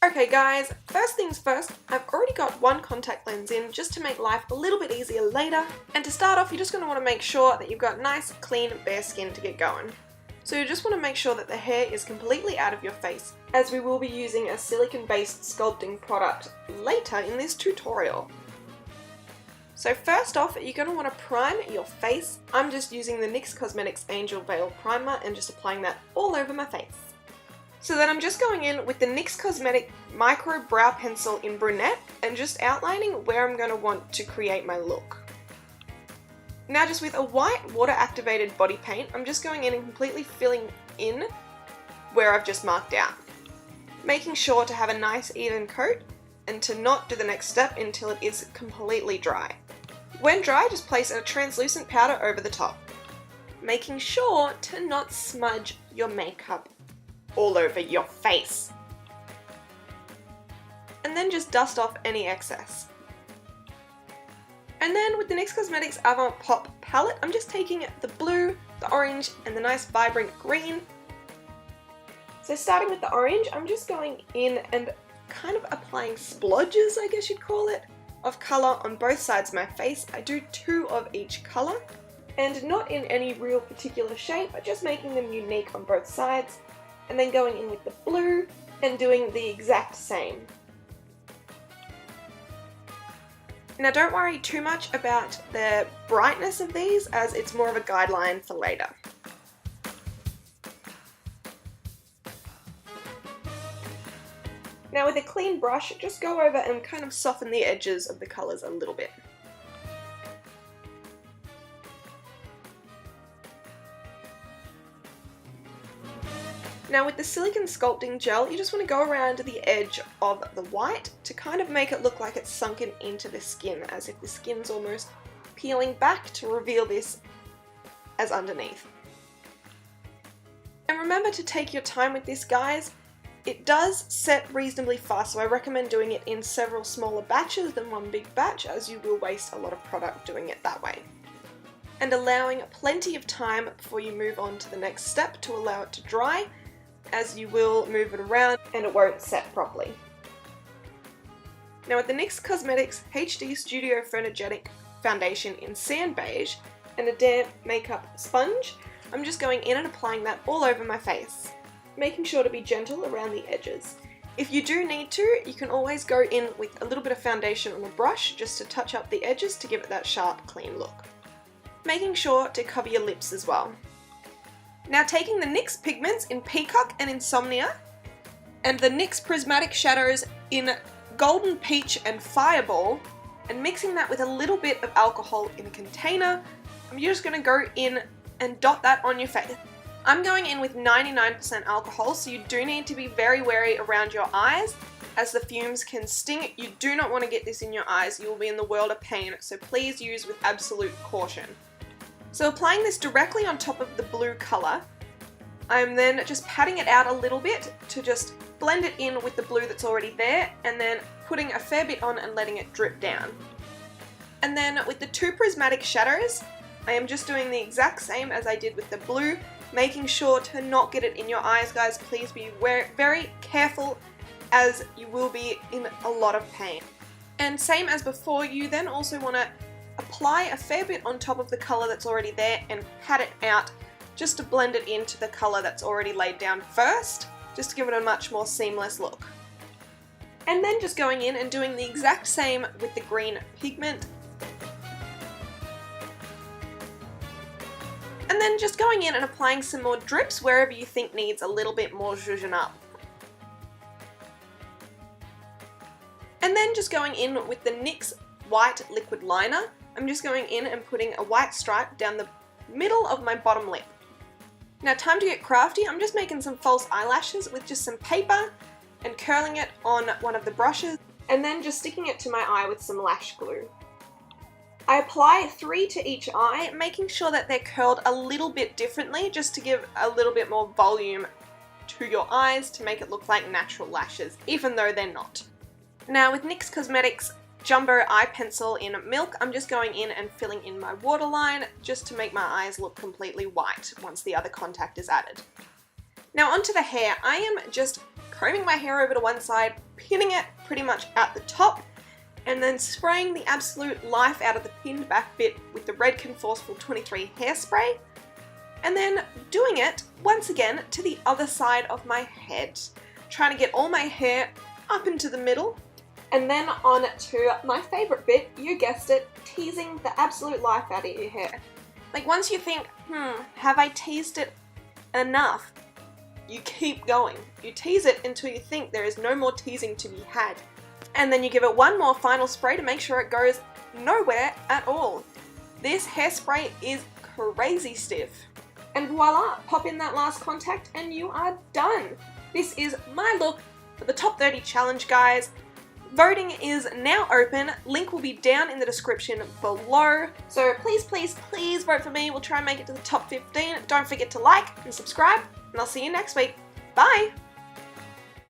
Okay guys, first things first, I've already got one contact lens in just to make life a little bit easier later, and to start off you're just going to want to make sure that you've got nice, clean, bare skin to get going. So you just want to make sure that the hair is completely out of your face, as we will be using a silicone-based sculpting product later in this tutorial. So first off, you're going to want to prime your face. I'm just using the NYX Cosmetics Angel Veil Primer and just applying that all over my face. So then I'm just going in with the NYX Cosmetic Micro Brow Pencil in Brunette and just outlining where I'm going to want to create my look. Now just with a white water activated body paint, I'm just going in and completely filling in where I've just marked out. Making sure to have a nice even coat and to not do the next step until it is completely dry. When dry, just place a translucent powder over the top. Making sure to not smudge your makeup all over your face. And then just dust off any excess. And then with the NYX Cosmetics Avant Pop palette, I'm just taking the blue, the orange, and the nice vibrant green. So starting with the orange, I'm just going in and kind of applying splodges, I guess you'd call it, of colour on both sides of my face. I do 2 of each colour, and not in any real particular shape, but just making them unique on both sides. And then going in with the blue and doing the exact same. Now don't worry too much about the brightness of these, as it's more of a guideline for later. Now with a clean brush, just go over and kind of soften the edges of the colours a little bit. Now with the silicone sculpting gel, you just want to go around the edge of the white to kind of make it look like it's sunken into the skin, as if the skin's almost peeling back to reveal this as underneath. And remember to take your time with this, guys. It does set reasonably fast, so I recommend doing it in several smaller batches than one big batch, as you will waste a lot of product doing it that way. And allowing plenty of time before you move on to the next step to allow it to dry, as you will move it around and it won't set properly. Now with the NYX Cosmetics HD Studio Photogenic Foundation in Sand Beige and a damp makeup sponge, I'm just going in and applying that all over my face, making sure to be gentle around the edges. If you do need to, you can always go in with a little bit of foundation on the brush just to touch up the edges to give it that sharp, clean look. Making sure to cover your lips as well. Now taking the NYX pigments in Peacock and Insomnia, and the NYX Prismatic Shadows in Golden Peach and Fireball, and mixing that with a little bit of alcohol in a container, I'm just going to go in and dot that on your face. I'm going in with 99% alcohol, so you do need to be very wary around your eyes, as the fumes can sting. You do not want to get this in your eyes, you will be in the world of pain, so please use with absolute caution. So applying this directly on top of the blue colour, I'm then just patting it out a little bit to just blend it in with the blue that's already there, and then putting a fair bit on and letting it drip down. And then with the 2 prismatic shadows, I am just doing the exact same as I did with the blue, making sure to not get it in your eyes, guys. Please be very careful, as you will be in a lot of pain. And same as before, you then also want to apply a fair bit on top of the colour that's already there and pat it out just to blend it into the colour that's already laid down first, just to give it a much more seamless look. And then just going in and doing the exact same with the green pigment. And then just going in and applying some more drips wherever you think needs a little bit more zhuzhen up. And then just going in with the NYX White Liquid Liner, I'm just going in and putting a white stripe down the middle of my bottom lip. Now time to get crafty, I'm just making some false eyelashes with just some paper and curling it on one of the brushes, and then just sticking it to my eye with some lash glue. I apply 3 to each eye, making sure that they're curled a little bit differently, just to give a little bit more volume to your eyes to make it look like natural lashes, even though they're not. Now with NYX Cosmetics Jumbo Eye Pencil in Milk, I'm just going in and filling in my waterline just to make my eyes look completely white once the other contact is added. Now onto the hair, I am just combing my hair over to one side, pinning it pretty much at the top, and then spraying the absolute life out of the pinned back bit with the Redken Forceful 23 hairspray, and then doing it once again to the other side of my head, trying to get all my hair up into the middle, and then on to my favourite bit, you guessed it, teasing the absolute life out of your hair. Like once you think, have I teased it enough? You keep going. You tease it until you think there is no more teasing to be had. And then you give it one more final spray to make sure it goes nowhere at all. This hairspray is crazy stiff. And voila, pop in that last contact and you are done. This is my look for the top 30 challenge, guys. Voting is now open. Link will be down in the description below. So please, please, please vote for me. We'll try and make it to the top 15. Don't forget to like and subscribe, and I'll see you next week. Bye!